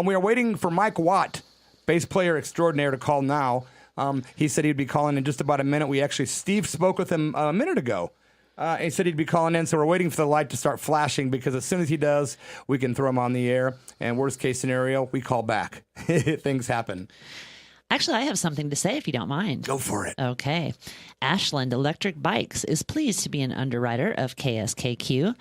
We are waiting for Mike Watt, bass player extraordinaire, to call now. He said he'd be calling in just about a minute. Steve spoke with him a minute ago. He said he'd be calling in, so we're waiting for the light to start flashing, because as soon as he does, we can throw him on the air. And worst case scenario, we call back. Things happen. Actually, I have something to say, if you don't mind. Go for it. Okay. Ashland Electric Bikes is pleased to be an underwriter of KSKQ.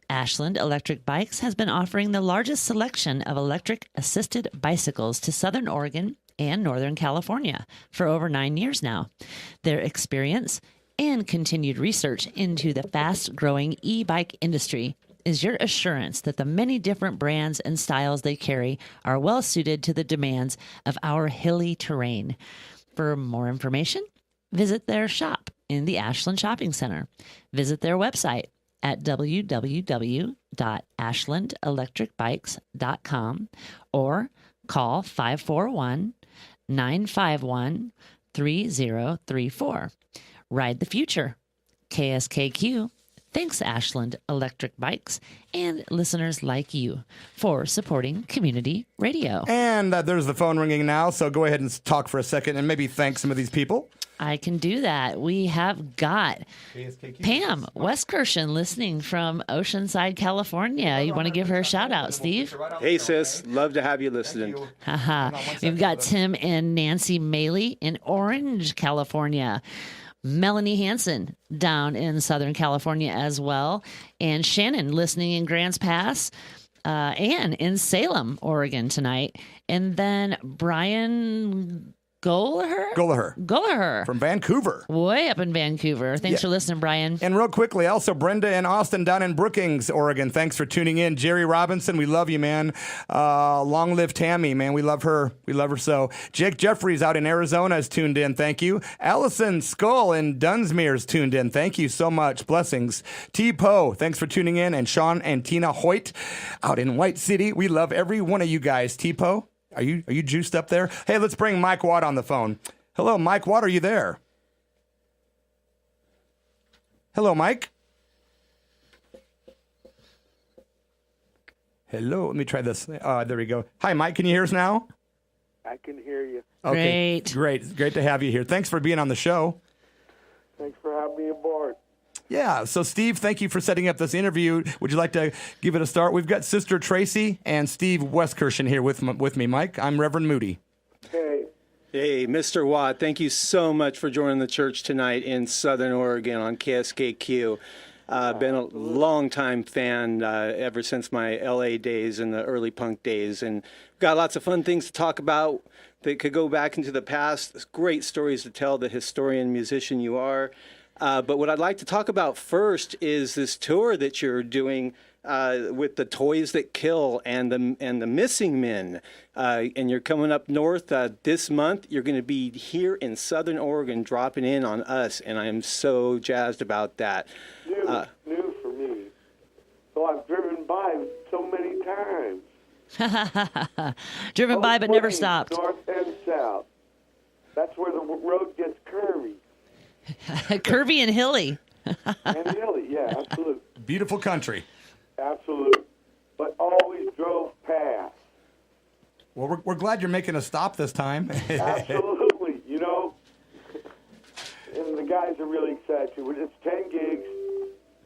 Ashland Electric Bikes has been offering the largest selection of electric-assisted bicycles to Southern Oregon and Northern California for over 9 years now. Their experience and continued research into the fast-growing e-bike industry is your assurance that the many different brands and styles they carry are well suited to the demands of our hilly terrain. For more information, visit their shop in the Ashland Shopping Center. Visit their website at www.ashlandelectricbikes.com or call 541-951-3034. Ride the future. KSKQ. Thanks, Ashland Electric Bikes and listeners like you for supporting community radio. And there's the phone ringing now, so go ahead and talk for a second and maybe thank some of these people. I can do that. We have got Pam Weskirchen listening from Oceanside, California. You want to give her a shout out, Steve? Hey, sis. Love to have you listening. We've got Tim and Nancy Maley in Orange, California. Melanie Hansen down in Southern California as well. And Shannon listening in Grants Pass. Ann in Salem, Oregon tonight. And then Brian Golaher from Vancouver. Way up in Vancouver. Thanks for listening, Brian. And real quickly, also Brenda and Austin down in Brookings, Oregon. Thanks for tuning in. Jerry Robinson, we love you, man. Long live Tammy, man. We love her. We love her so. Jake Jeffries out in Arizona is tuned in. Thank you. Allison Skull in Dunsmuir is tuned in. Thank you so much. Blessings. T. Poe, thanks for tuning in. And Sean and Tina Hoyt out in White City. We love every one of you guys. T. Poe, are you juiced up there? Hey, let's bring Mike Watt on the phone. Hello, Mike Watt, are you there? Hello, Mike. Hello, let me try this. There we go. Hi, Mike, can you hear us now? I can hear you. Okay, great to have you here. Thanks for being on the show. Thanks for having me aboard. Yeah, so Steve, thank you for setting up this interview. Would you like to give it a start? We've got Sister Tracy and Steve Weskirchen here with me, Mike. I'm Reverend Moody. Hey. Hey, Mr. Watt, thank you so much for joining the church tonight in Southern Oregon on KSKQ. Been a long-time fan ever since my L.A. days and the early punk days, and got lots of fun things to talk about that could go back into the past. Great stories to tell, the historian, musician you are. But what I'd like to talk about first is this tour that you're doing with the Toys That Kill and the Missing Men. And you're coming up north this month. You're going to be here in Southern Oregon dropping in on us, and I am so jazzed about that. New for me. So I've driven by so many times. Driven by but never stopped. North and south. That's where the road gets curvy. Curvy and hilly. And hilly, yeah, absolutely. Beautiful country. Absolutely. But always drove past. Well, we're glad you're making a stop this time. Absolutely. You know, and the guys are really excited too. It's 10 gigs,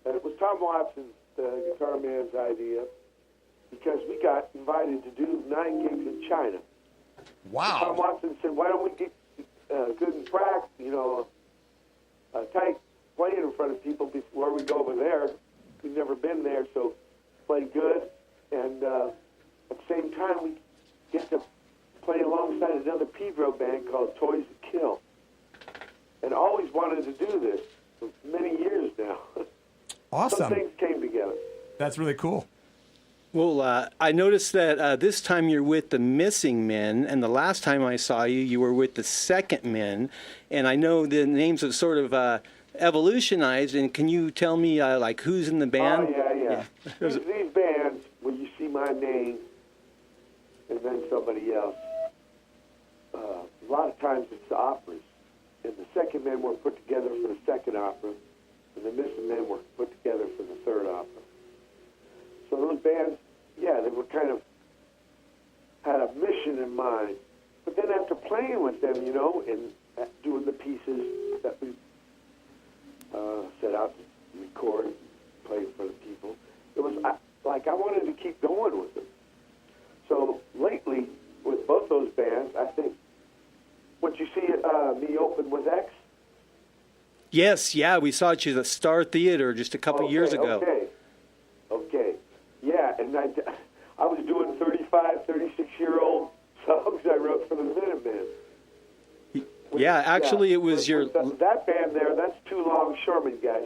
and it was Tom Watson, the guitar man's idea, because we got invited to do 9 gigs in China. Wow. Tom Watson said, why don't we get good and practice, tight playing in front of people before we go over there. We've never been there, so play good. And at the same time, we get to play alongside another Pedro band called Toys That Kill. And always wanted to do this for many years now. Awesome. Some things came together. That's really cool. Well, I noticed that this time you're with the Missing Men, and the last time I saw you, you were with the Second Men. And I know the names have sort of evolutionized, and can you tell me, who's in the band? Oh, yeah. These bands, where you see my name and then somebody else, a lot of times it's the operas. And the Second Men were put together for the second opera, and the Missing Men were put together for the third opera. So those bands, they were kind of had in mind. But then after playing with them, you know, and doing the pieces that we set out to record, play for the people, it was like I wanted to keep going with them. So lately, with both those bands, I think, what you see me open with X? Yes, yeah, we saw it at the Star Theater just a couple years ago. Okay. Yeah, and I was doing 35, 36-year-old songs I wrote for the Minutemen. Yeah, actually, it was that band there, that's Two Longshoremen, guys.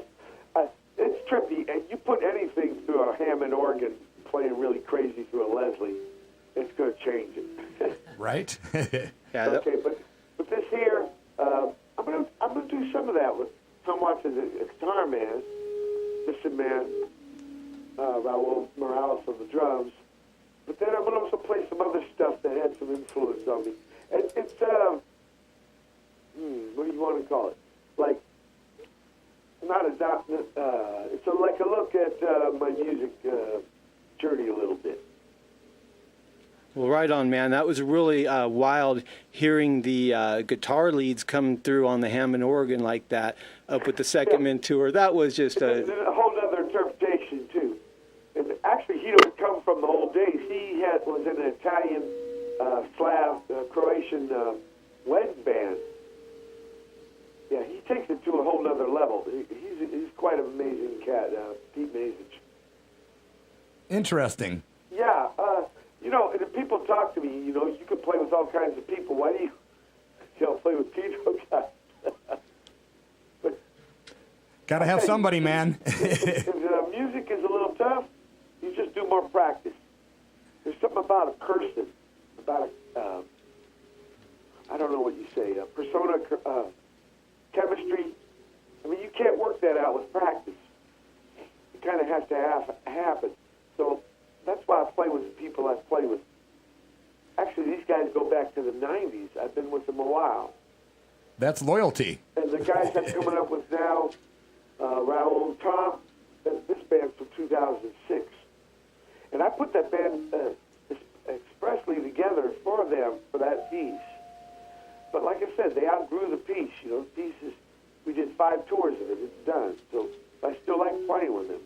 It's trippy, and you put anything through a Hammond organ playing really crazy through a Leslie, it's going to change it. Right? Yeah. Okay, but this here, I'm gonna do some of that with somewhat as a guitar man, assistant man, Raul Morales on the drums. But then I'm gonna also play some other stuff that had some influence on me. And it's what do you want to call it? Like not a it's like a look at my music journey a little bit. Well, right on, man. That was really wild hearing the guitar leads come through on the Hammond organ like that up with the Second Men tour. That was just a whole other interpretation, too. And actually, he don't come from the old days. He was in an Italian, Slav, Croatian wedding band. Yeah, he takes it to a whole other level. He's quite an amazing cat, Pete Mazich. Interesting. Yeah, you know, and if people talk to me, you know, you can play with all kinds of people. Why do you play with Pedro guys? But got to have somebody, man. if music is a little tough, you just do more practice. There's something about a person, about I don't know what you say, persona, chemistry. I mean, you can't work that out with practice. It kind of has to happen. So that's why I play with the people I play with. Actually, these guys go back to the 90s. I've been with them a while. That's loyalty. And the guys I'm coming up with now, Raul, Tom, this band's from 2006. And I put that band expressly together for them, for that piece. But like I said, they outgrew the piece. You know, the piece is, we did 5 tours of it. It's done. So I still like playing with them.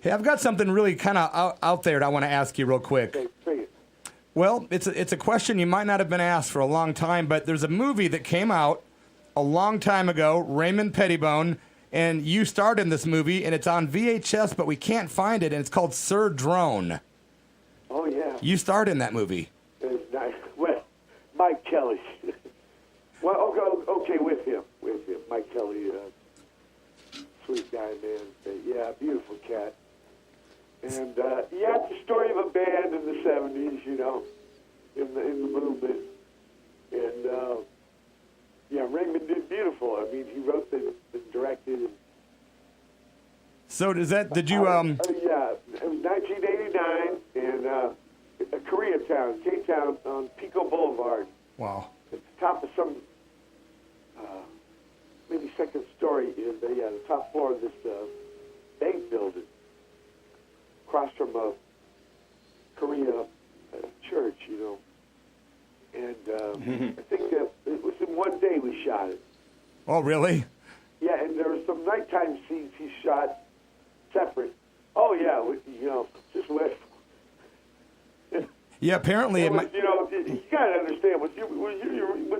Hey, I've got something really kind of out there that I want to ask you real quick. Okay, well, it's a question you might not have been asked for a long time, but there's a movie that came out a long time ago, Raymond Pettibone, and you starred in this movie, and it's on VHS, but we can't find it, and it's called Sir Drone. Oh, yeah. You starred in that movie. It's nice. Well, Mike Kelly. Well, okay, with him. Mike Kelly, sweet guy, man. Yeah, beautiful cat. And, yeah, it's the story of a band in the 70s, you know, in the movement. And, yeah, Raymond did beautiful. I mean, he wrote and directed. So did you... yeah, it was 1989 in Koreatown, K-Town on Pico Boulevard. Wow. At the top of some, maybe second story, the top floor of this bank building, across from a Korea church, you know. And I think it was in one day we shot it. Oh, really? Yeah, and there were some nighttime scenes he shot separate. Oh, yeah, you know, just west. Yeah, apparently you know, you got to understand, with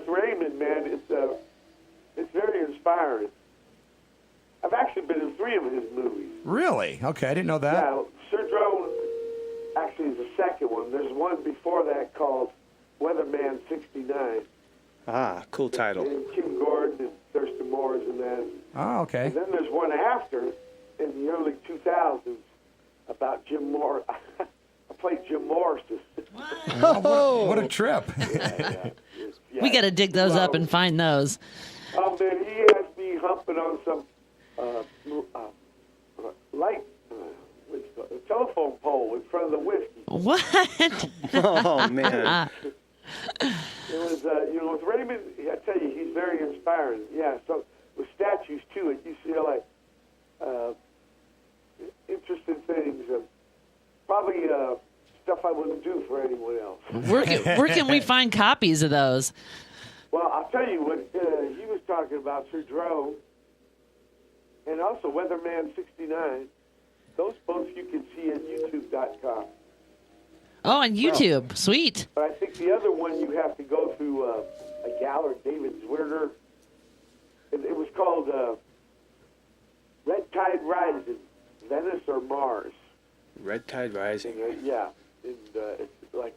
Raymond, man, it's very inspiring. I've actually been in 3 of his movies. Really? Okay, I didn't know that. Yeah, Sir Drone actually is the second one. There's one before that called Weatherman 69. Ah, cool title. And Kim Gordon and Thurston Moore's in that. Oh, okay. And then there's one after, in the early 2000s, about Jim Moore. I played Jim Morrison. Oh, what a trip. Yeah. We got to dig those up and find those. Oh, man, he has me humping on some light, a telephone pole in front of the whiskey. What? Oh, man. It was, you know, with Raymond, I tell you, he's very inspiring. Yeah, so with statues, too, at UCLA, interesting things. Probably stuff I wouldn't do for anyone else. Where can we find copies of those? Well, I'll tell you what he was talking about, Sir Drone, and also Weatherman 69. Those both you can see at YouTube.com. Oh, on YouTube. Sweet. But I think the other one you have to go through a gallery, David Zwirner. It was called Red Tide Rising, Venice or Mars. Red Tide Rising. Yeah. And it's like,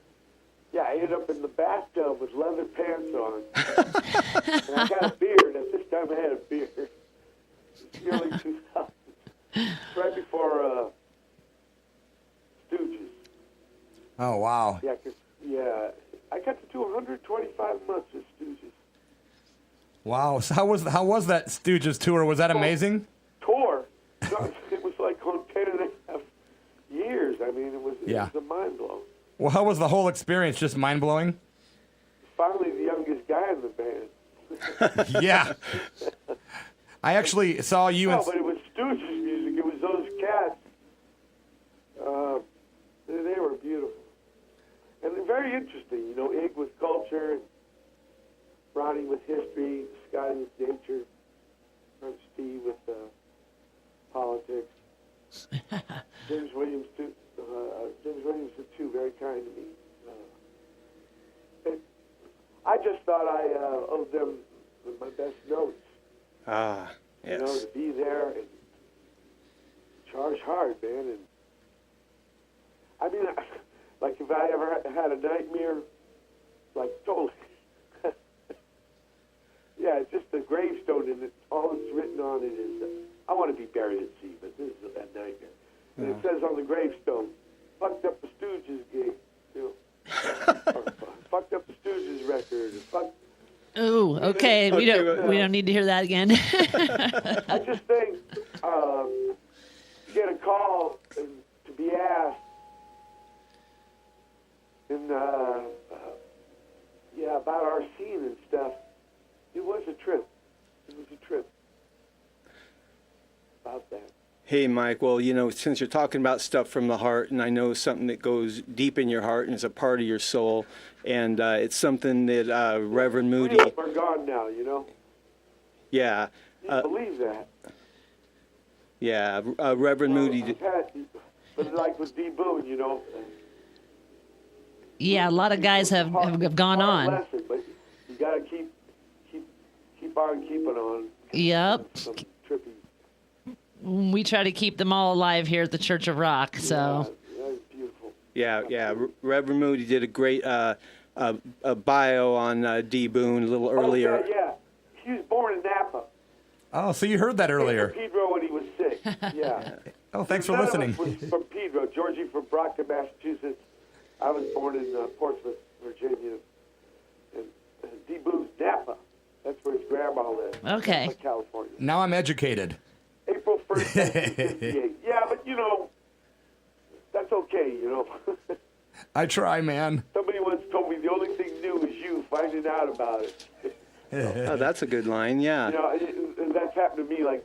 yeah, I ended up in the bathtub with leather pants on. And I got a beard. At this time, I had a beard. Early 2000s. Right before Stooges. Oh, wow. Yeah, I got to do 125 months with Stooges. Wow. So how was that Stooges tour? Was that amazing? Tour? No, it was like on 10 and a half years. I mean, it was a mind blow. Well, how was the whole experience? Just mind-blowing? Finally, the youngest guy in the band. Yeah. I actually saw you but it was Stooges music. It was those cats. They were beautiful. And they're very interesting. You know, Ig with culture, Ronnie with history, Scotty with nature, and Steve with politics. James Williams, too. James Williams, too, very kind to me. I just thought I owed them my best notes. Ah, yes. You know, to be there and charge hard, man. And I mean, like if I ever had a nightmare, like totally. Yeah, it's just the gravestone, and all that's written on it is, I want to be buried at sea, but this is a nightmare. And it says on the gravestone, fucked up the Stooges gig, you know, or fucked up the Stooges record, or fucked. Ooh, okay. We don't need to hear that again. I just think to get a call and to be asked, and about our scene and stuff. It was a trip. It was a trip. About that. Hey, Mike, well, you know, since you're talking about stuff from the heart, and I know something that goes deep in your heart and is a part of your soul, and it's something that Reverend Moody... We're gone now, you know? Yeah. You believe that? Yeah, Reverend Moody... But like with D. Boone, you know... Yeah, a lot of guys have gone on. Lesson, but you got to keep on keeping on. Yep. Some trippy. We try to keep them all alive here at the Church of Rock. So. Yeah, that's beautiful. Yeah. Reverend Moody did a great a bio on D. Boone a little earlier. Oh, yeah. He was born in Napa. Oh, so you heard that earlier. Pedro when he was 6. Yeah. Oh, thanks for listening. Was from Pedro. Georgie from Brockton, Massachusetts. I was born in Portsmouth, Virginia. And D. Boone's Napa. That's where his grandma lived. Okay. Napa, California. Now I'm educated. April 1st, 1958. Yeah, but, you know, that's okay, you know. I try, man. Somebody once told me the only thing new is you finding out about it. Oh, that's a good line, yeah. You know, that's happened to me like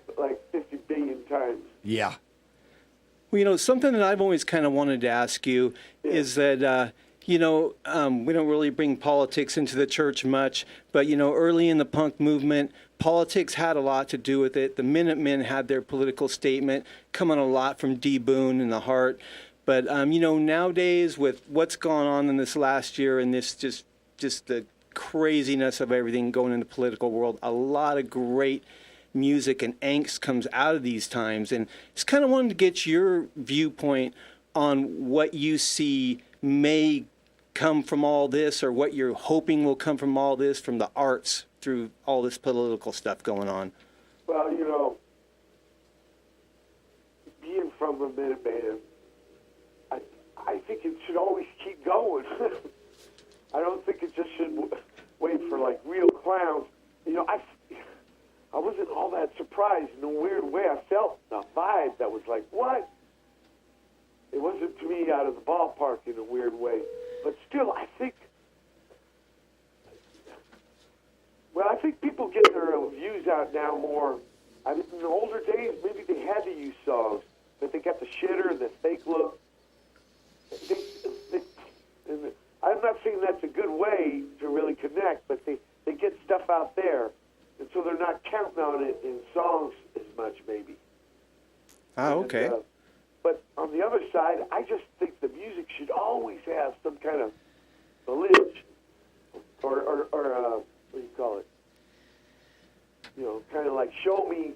50 billion times. Yeah. Well, you know, something that I've always kind of wanted to ask you is that, you know, we don't really bring politics into the church much, but, you know, early in the punk movement, politics had a lot to do with it. The Minutemen had their political statement coming a lot from D. Boone and the Heart. But, you know, nowadays with what's gone on in this last year and this just the craziness of everything going in the political world, a lot of great music and angst comes out of these times. And just kind of wanted to get your viewpoint on what you see may come from all this, or what you're hoping will come from all this, from the arts through all this political stuff going on. Well, you know, being from a Minuteman, I think it should always keep going. I don't think it just should wait for like real clowns. You know, I wasn't all that surprised in a weird way. I felt a vibe that was like, what? It wasn't to me out of the ballpark in a weird way. But still, I think people get their views out now more. I mean, in the older days, maybe they had to use songs, but they got the shitter, the fake look. not saying that's a good way to really connect, but they get stuff out there, and so they're not counting on it in songs as much, maybe. Oh, okay. But on the other side, I just think the music should always have some kind of village, or what do you call it? You know, kind of like show me,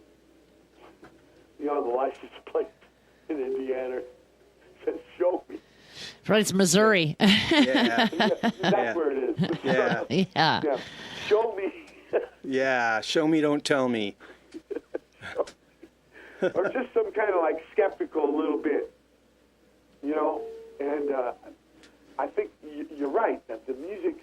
you know, the license plate in Indiana says show me. Right, it's Missouri. Yeah. That's where it is. Yeah. Yeah. Show me. Yeah. Show me, don't tell me. Or just some kind of like skeptical a little bit, you know. And I think you're right that the music.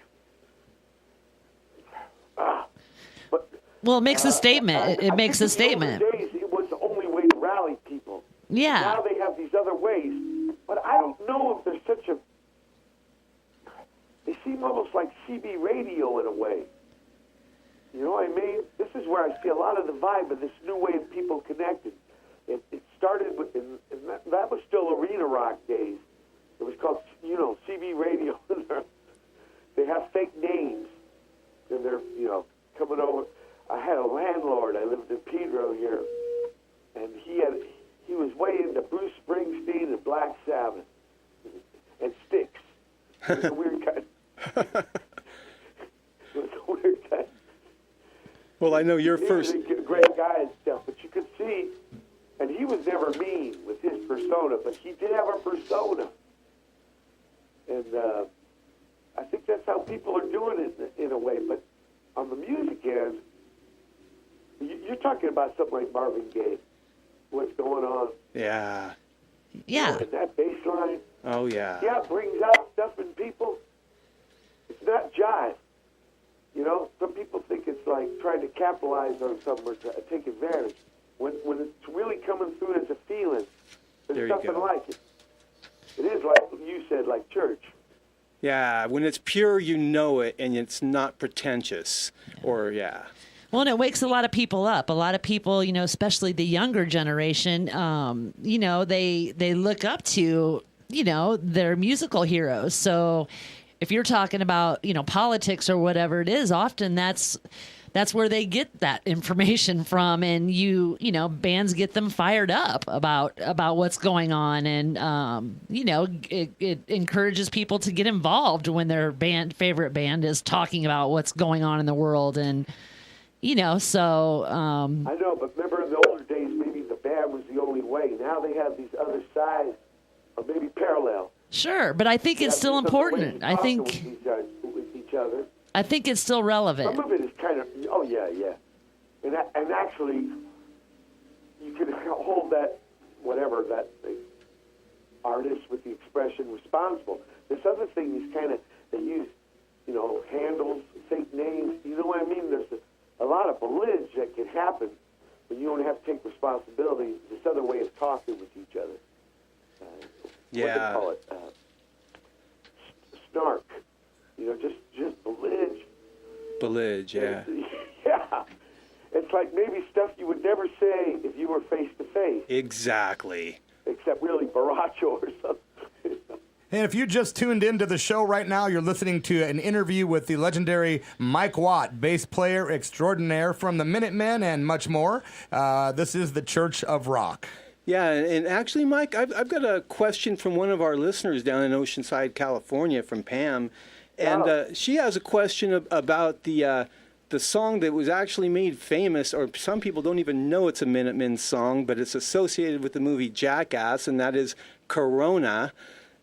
But Well, it makes a statement. It makes a statement. In the old days, it was the only way to rally people. Yeah. Now they have these other ways, but I don't know if there's such a. They seem almost like CB radio in a way. You know what I mean? This is where I see a lot of the vibe of this new way of people connecting. It started with, and that was still arena rock days. It was called, you know, CB radio. They have fake names, and they're, you know, coming over. I had a landlord. I lived in Pedro here, and he was way into Bruce Springsteen and Black Sabbath and Styx. It was a weird kind. It was a weird kind. Well, I know your He first. was a great guy and stuff, but you could see, and he was never mean with his persona, but he did have a persona. And I think that's how people are doing it in a way. But on the music end, you're talking about something like Marvin Gaye. What's going on? Yeah. Yeah. And that bass line. Oh, yeah. Yeah, it brings out stuff in people. It's not jive. You know, some people think it's like trying to capitalize on something or to take advantage. When it's really coming through as a feeling, there's There you nothing go. like it. It is like you said, like church. Yeah. When it's pure, you know it, and it's not pretentious. Or, yeah. Well, and it wakes a lot of people up. A lot of people, you know, especially the younger generation, you know, they look up to, you know, their musical heroes. So if you're talking about, you know, politics or whatever it is, often that's where they get that information from, and you know, bands get them fired up about what's going on, and you know, it encourages people to get involved when their favorite band is talking about what's going on in the world, and you know, so I know, but remember in the older days, maybe the band was the only way. Now they have these other sides, or maybe parallel. sure, but I think it's Yeah, still there's other ways important. to I talk think with each other. I think it's still relevant. Some of it is kind of, oh yeah, and actually, you can hold that, whatever, that artist with the expression responsible. This other thing is kind of, they use, you know, handles, fake names, you know what I mean? There's a lot of bellage that can happen when you don't have to take responsibility. This other way of talking with each other. Yeah. What do they call it? Snark. You know, just bellage. Bellage, yeah. Yeah. It's like maybe stuff you would never say if you were face to face, Exactly. except really Baracho or something. And if you just tuned into the show right now, you're listening to an interview with the legendary Mike Watt, bass player extraordinaire from the Minutemen and much more. This is the Church of Rock. Yeah, and actually, Mike, I've got a question from one of our listeners down in Oceanside, California, from Pam, and she has a question about the song that was actually made famous, or some people don't even know it's a Minutemen song, but it's associated with the movie Jackass, and that is Corona.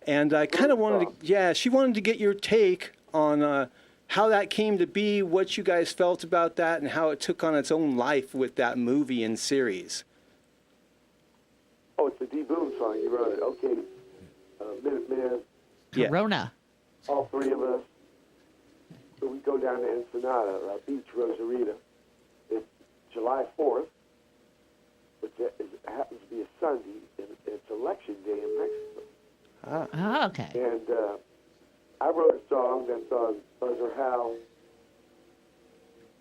And I kind of wanted to, she wanted to get your take on how that came to be, what you guys felt about that, and how it took on its own life with that movie and series. Oh, it's a D. Boone song. You wrote it. Okay. Minutemen, Corona. all three of us. So we go down to Ensenada, Beach, Rosarita. It's July 4th, which happens to be a Sunday, and it's election day in Mexico. Oh, okay. And I wrote a song that's on Buzzer Howe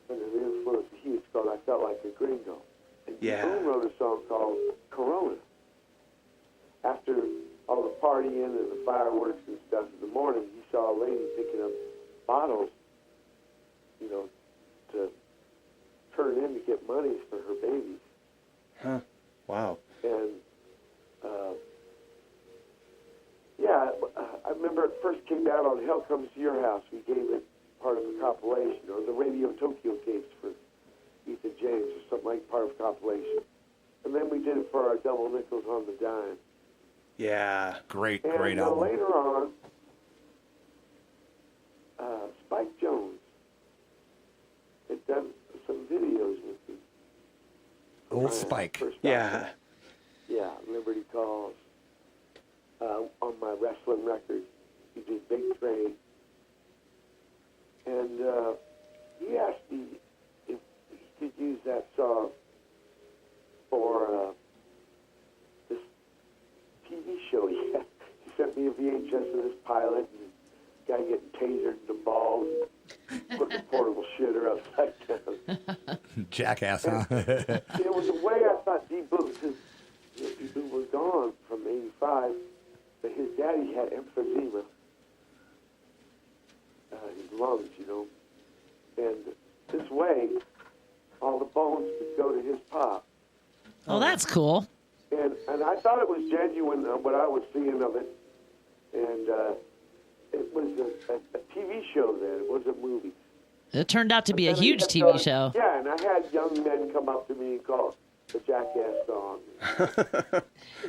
under the influence of Hughes called I Felt Like a Gringo. And Boone wrote a song called Corona. After all the partying and the fireworks and stuff in the morning, he saw a lady picking up bottles, to turn in to get monies for her babies. Huh. Wow. And, I remember it first came out on Hell Comes to Your House. We gave it part of a compilation, or the Radio Tokyo tapes for Ethan James, or something like part of a compilation. And then we did it for our Double Nickels on the Dime. Yeah. Great And album. later on, Spike Jones had done some videos with me. Old Spike. Yeah. Yeah, Liberty Calls. On my wrestling record, he did Big Train. And he asked me if he could use that song for this TV show he had. He sent me a VHS of this pilot, and the guy getting tasered in the balls, and putting a portable shitter upside down. Jackass, huh? It was a way I thought D-Boon, because D-Boon was gone from 85, but his daddy had emphysema, his lungs, and this way, all the bones could go to his pop. Oh, that's cool. And I thought it was genuine, what I was seeing of it, and it was a TV show then, it wasn't movies. It turned out to be a And I huge kept TV going, show. Yeah, and I had young men come up to me and call it the Jackass song.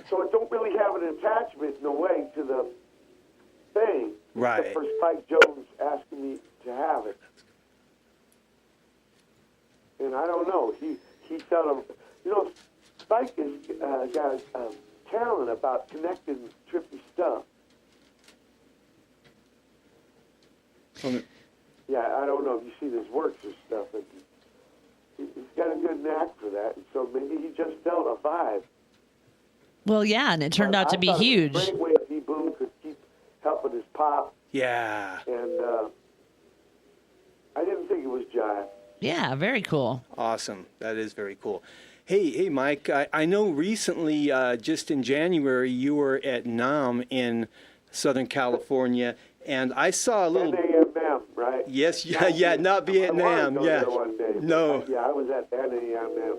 So it don't really have an attachment, in a way, to the thing. Right. Except for Spike Jones asking me to have it. And I don't know. He felt Spike has got talent about connecting trippy stuff. Yeah, I don't know if you've seen his works or stuff, but he's got a good knack for that, and so maybe he just felt a vibe. Well, yeah, and it turned out to be I thought huge. It was a great way D-Boon could keep helping his pop, Yeah. and I didn't think it was jive. Yeah, very cool. Awesome. That is very cool. Hey, Mike, I know recently, just in January, you were at NAMM in Southern California, and I saw a little... NAMM, right? Yes, yeah, not Vietnam, yeah. No. I was at NAMM.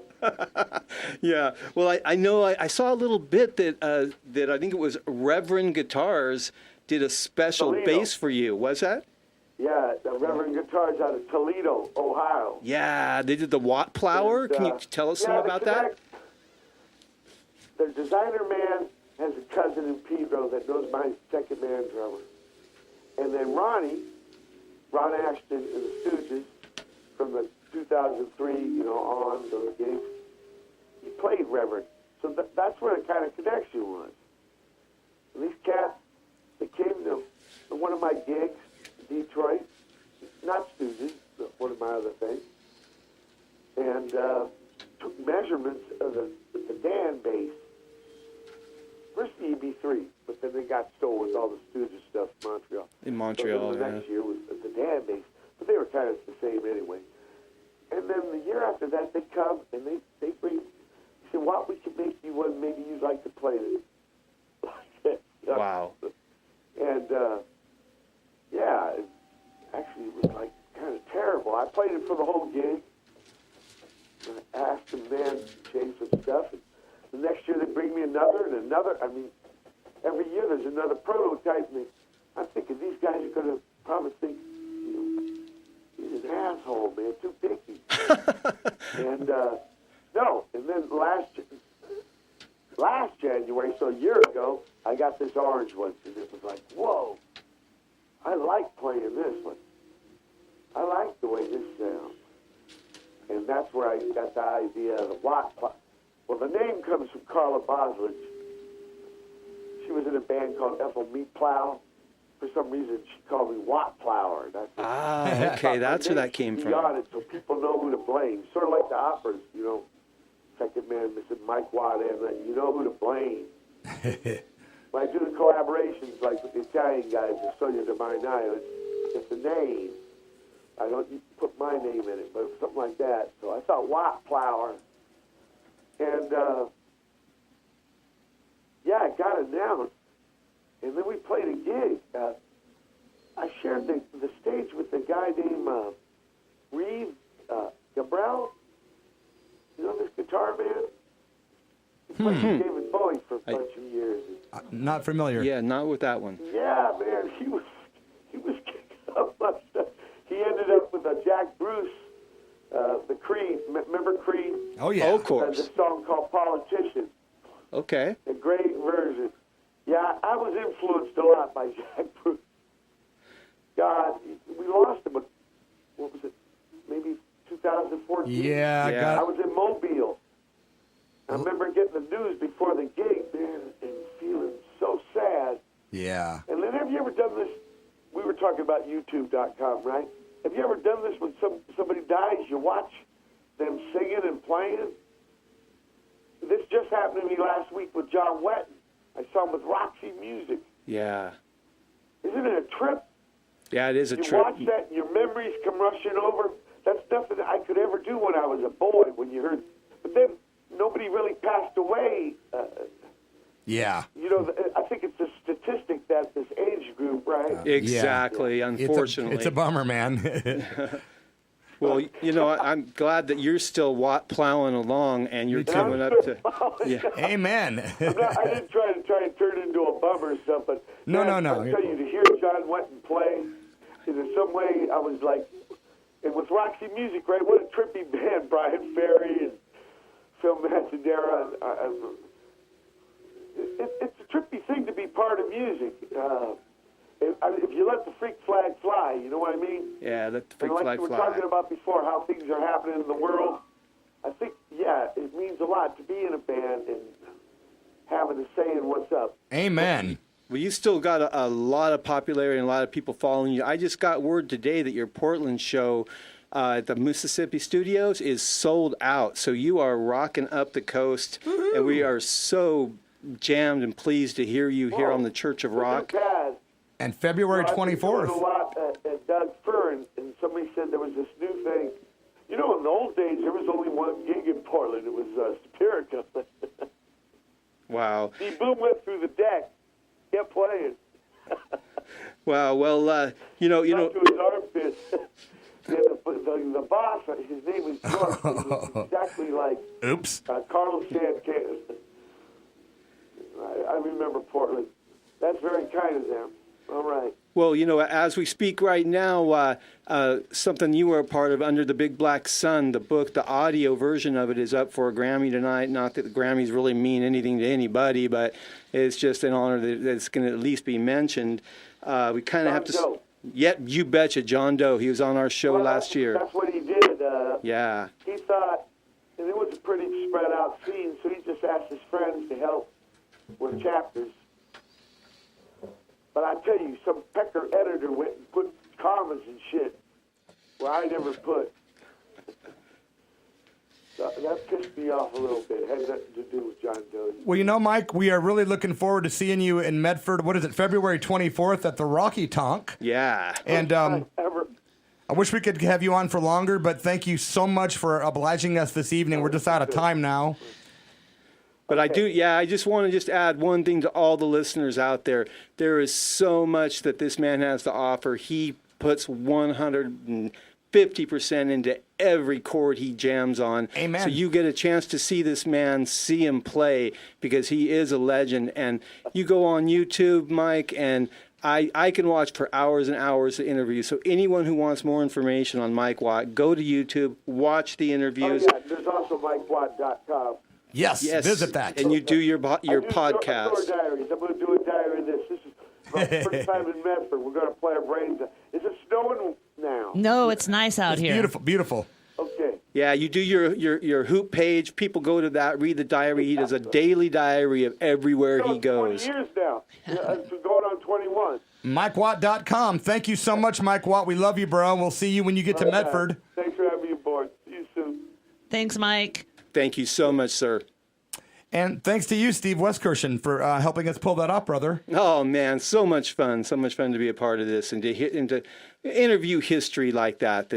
Yeah, well, I know I saw a little bit that I think it was Reverend Guitars did a special Toledo. bass for you. Was that? Yeah, the Reverend Guitars out of Toledo, Ohio. Yeah, they did the Watt Plower. Can you tell us some about that? The designer man has a cousin in Pedro that knows my second man drummer. And then Ron Ashton and the Stooges, from the 2003, on those gigs, he played Reverend. So that's where the kind of connection was. And these cats, they came to one of my gigs in Detroit, not Stooges, but one of my other things, and took measurements of the Dan bass. First the EB3, but then they got stole with all the Stooges stuff in Montreal. In Montreal, so then the next year was the Dan bass, but they were kind of the same anyway. And then the year after that, they come and they bring. He said, "What we could make you one? Maybe you'd like to play this." Wow. And yeah, actually it was like kind of terrible. I played it for the whole gig. And I asked them then to change some stuff. And the next year they bring me another and another. I mean, every year there's another prototype. And I'm thinking these guys are going to probably think, he's an asshole, man, too picky. And no, and then last January, so a year ago, I got this orange one, and it was like, whoa, I like playing this one. I like the way this sounds. And that's where I got the idea of the Watt. Well, the name comes from Carla Boslich. She was in a band called Ethel Meat Plow. For some reason, she called me Watt Plower. Okay, that's where that came from. On it so people know who to blame. Sort of like the operas, second man, Mr. Mike Watt, and you know who to blame. When I do the collaborations, like with the Italian guys, the Sonia de Marinaio, it's a name. I don't put my name in it, but something like that. So I thought Watt Plower. And, yeah, I got it announced. And then we played a gig. I shared Played with David Bowie for a bunch of years. Not familiar. Yeah, not with that one. Yeah, man, he was kicking up my stuff. He ended up with Jack Bruce, the Creed. Remember Creed? Oh, yeah. Oh, of course. The song called Politician. Okay. A great version. Yeah, I was influenced a lot by Jack Bruce. God, we lost him. What was it? Maybe 2014. Yeah, Yeah. I was in Mobile. I remember getting the news before the gig, man, and feeling so sad. Yeah. And then, have you ever done this? We were talking about YouTube.com, right? Have you ever done this when somebody dies? You watch them singing and playing. This just happened to me last week with John Wetton. I saw him with Roxy Music. Yeah. Isn't it a trip? Yeah, it is a You trip. watch that, and your memories come rushing over. That's nothing that I could ever do when I was a boy. When you heard, but then nobody really passed away. Yeah. You know, I think it's a statistic that this age group, right? Exactly, unfortunately. It's a bummer, man. Well, you know, I'm glad that you're still plowing along and you're coming up to. Yeah. Amen. I didn't try and turn it into a bummer or stuff, but No. I'll tell you, to hear John Wetton play, in some way I was like, and with Roxy Music, right? What a trippy band, Bryan Ferry and Phil Manzanera. It's a trippy thing to be part of music. If you let the freak flag fly, you know what I mean? Yeah, let the freak And like flag we were fly. talking about before, how things are happening in the world, I think, yeah, it means a lot to be in a band and having a say in what's up. Amen. Well, you still got a lot of popularity and a lot of people following you. I just got word today that your Portland show at the Mississippi Studios is sold out. So you are rocking up the coast, and we are so jammed and pleased to hear you here on the Church of Rock. And February I've been 24th. doing a lot at Doug Fur, and somebody said there was this new thing. You know, in the old days, there was only one gig in Portland. It was Satirica. Wow. He boom went through the deck, kept playing. Wow. Well, you know. Up to his armpits. The boss, his name was George. He was exactly like Oops. Carlos Santana. I remember Portland. That's very kind of them. All right. Well, you know, as we speak right now, something you were a part of, Under the Big Black Sun, the book, the audio version of it is up for a Grammy tonight. Not that the Grammys really mean anything to anybody, but it's just an honor that it's going to at least be mentioned. We kind of have to. Doe. Yep, you betcha, John Doe. He was on our show last year. That's what he did. Yeah. He thought, and it was a pretty spread out scene, so he just asked his friends to help with chapters. But I tell you, some pecker editor went and put commas and shit where I never put. That pissed me off a little bit. It had nothing to do with John Doe. Well, you know, Mike, we are really looking forward to seeing you in Medford. What is it, February 24th at the Rocky Tonk? Yeah. And Ever. I wish we could have you on for longer, but thank you so much for obliging us this evening. We're just out of time now. But I just want to add one thing to all the listeners out there. There is so much that this man has to offer. He puts 150% into every chord he jams on. Amen. So you get a chance to see this man, see him play, because he is a legend. And you go on YouTube, Mike, and I can watch for hours and hours of interviews. So anyone who wants more information on Mike Watt, go to YouTube, watch the interviews. Oh, yeah, there's also MikeWatt.com. Yes, visit that. And you do your I do podcast. Store diaries. I'm going to do a diary of this. This is my first time in Medford. We're going to play our brains out. Is it snowing now? No, it's nice out here. Beautiful, beautiful. Okay. Yeah, you do your hoop page. People go to that, read the diary. He does a daily diary of everywhere he goes. 20 years now. It's going on 21. MikeWatt.com. Thank you so much, Mike Watt. We love you, bro. We'll see you when you get to Medford. Thanks for having me aboard. See you soon. Thanks, Mike. Thank you so much, sir. And thanks to you, Steve Weskirchen, for helping us pull that off, brother. Oh, man, so much fun. So much fun to be a part of this and to interview history like that